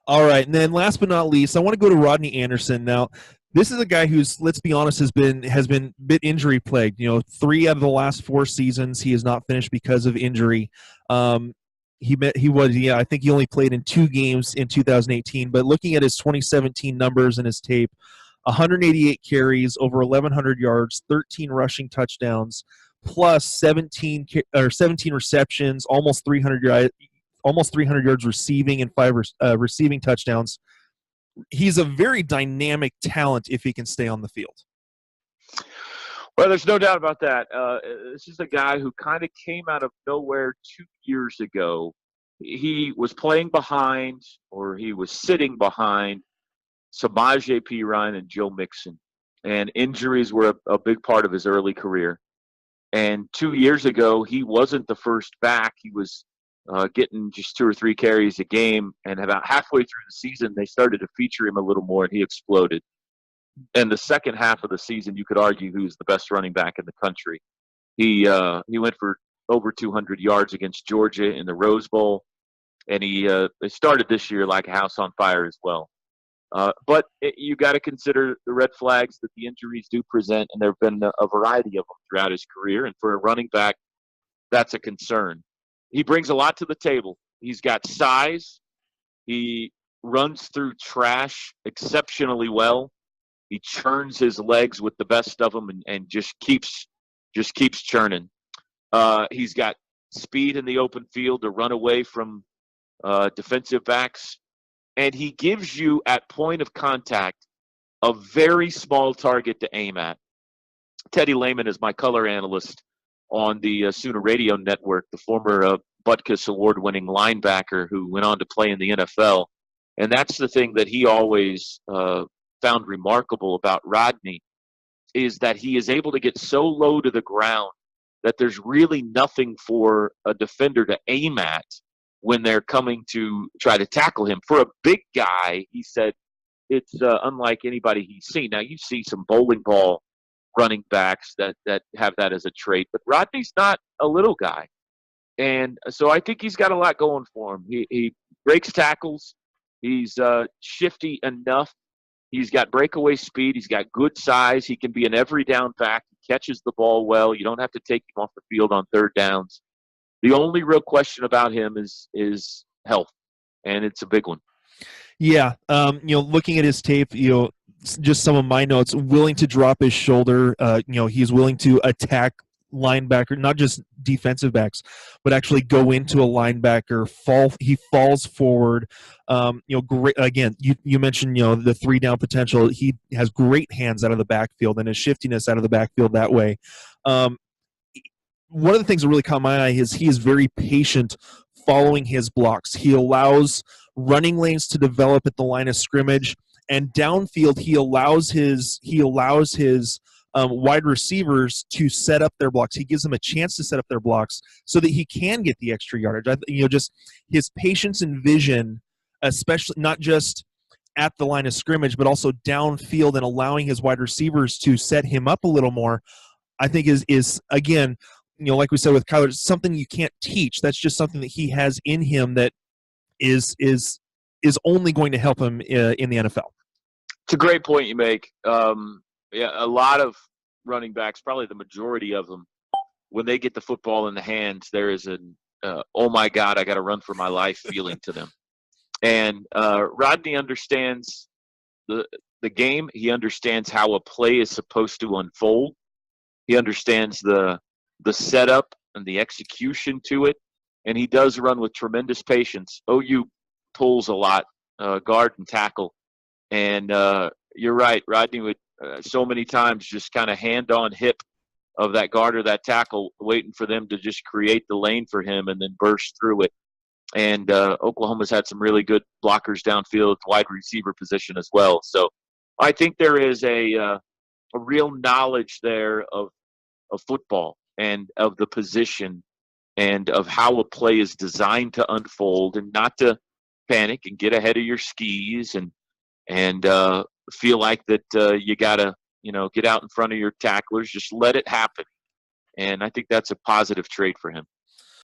All right, and then last but not least, I want to go to Rodney Anderson. Now, this is a guy who's, let's be honest, has been a bit injury plagued. 3 out of the last 4 seasons he has not finished because of injury. I think he only played in 2 games in 2018. But looking at his 2017 numbers and his tape, 188 carries, over 1,100 yards, 13 rushing touchdowns, plus 17 receptions, almost 300 yards receiving, and 5 receiving touchdowns. He's a very dynamic talent if he can stay on the field. Well, there's no doubt about that. This is a guy who kind of came out of nowhere 2 years ago. He was playing behind, or he was sitting behind, Samaje Perine and Joe Mixon. And injuries were a big part of his early career. And 2 years ago, he wasn't the first back. He was getting just 2 or 3 carries a game. And about halfway through the season, they started to feature him a little more, and he exploded. And the second half of the season, you could argue who's the best running back in the country. He went for over 200 yards against Georgia in the Rose Bowl, and he started this year like a house on fire as well. But you got to consider the red flags that the injuries do present, and there have been a variety of them throughout his career. And for a running back, that's a concern. He brings a lot to the table. He's got size. He runs through trash exceptionally well. He churns his legs with the best of them, and just keeps churning. He's got speed in the open field to run away from defensive backs. And he gives you, at point of contact, a very small target to aim at. Teddy Lehman is my color analyst on the Sooner Radio Network, the former Butkus award-winning linebacker who went on to play in the NFL. And that's the thing that he always found remarkable about Rodney, is that he is able to get so low to the ground that there's really nothing for a defender to aim at when they're coming to try to tackle him. For a big guy, he said, it's unlike anybody he's seen. Now, you see some bowling ball running backs that have that as a trait, but Rodney's not a little guy. And so I think he's got a lot going for him. He breaks tackles. He's shifty enough. He's got breakaway speed. He's got good size. He can be an every down back. He catches the ball well. You don't have to take him off the field on third downs. The only real question about him is health, and it's a big one. Yeah, looking at his tape, just some of my notes, willing to drop his shoulder. He's willing to attack linebacker, not just defensive backs, but actually go into a linebacker. He falls forward. Great. Again, you mentioned the 3-down potential. He has great hands out of the backfield and his shiftiness out of the backfield that way. One of the things that really caught my eye is he is very patient following his blocks. He allows running lanes to develop at the line of scrimmage, and downfield he allows his wide receivers to set up their blocks. He gives them a chance to set up their blocks so that he can get the extra yardage. Just his patience and vision, especially not just at the line of scrimmage, but also downfield, and allowing his wide receivers to set him up a little more, I think is again, like we said with Kyler, something you can't teach. That's just something that he has in him that is only going to help him in the NFL. It's a great point you make. A lot of running backs, probably the majority of them, when they get the football in the hands, there is an oh my God, I got to run for my life feeling to them. And Rodney understands the game. He understands how a play is supposed to unfold. He understands the setup and the execution to it, and he does run with tremendous patience. OU pulls a lot, guard and tackle, and you're right. Rodney would so many times just kind of hand on hip of that guard or that tackle, waiting for them to just create the lane for him and then burst through it. And Oklahoma's had some really good blockers downfield, wide receiver position as well. So I think there is a real knowledge there of football and of the position and of how a play is designed to unfold, and not to panic and get ahead of your skis and feel like that you got to, get out in front of your tacklers. Just let it happen. And I think that's a positive trait for him.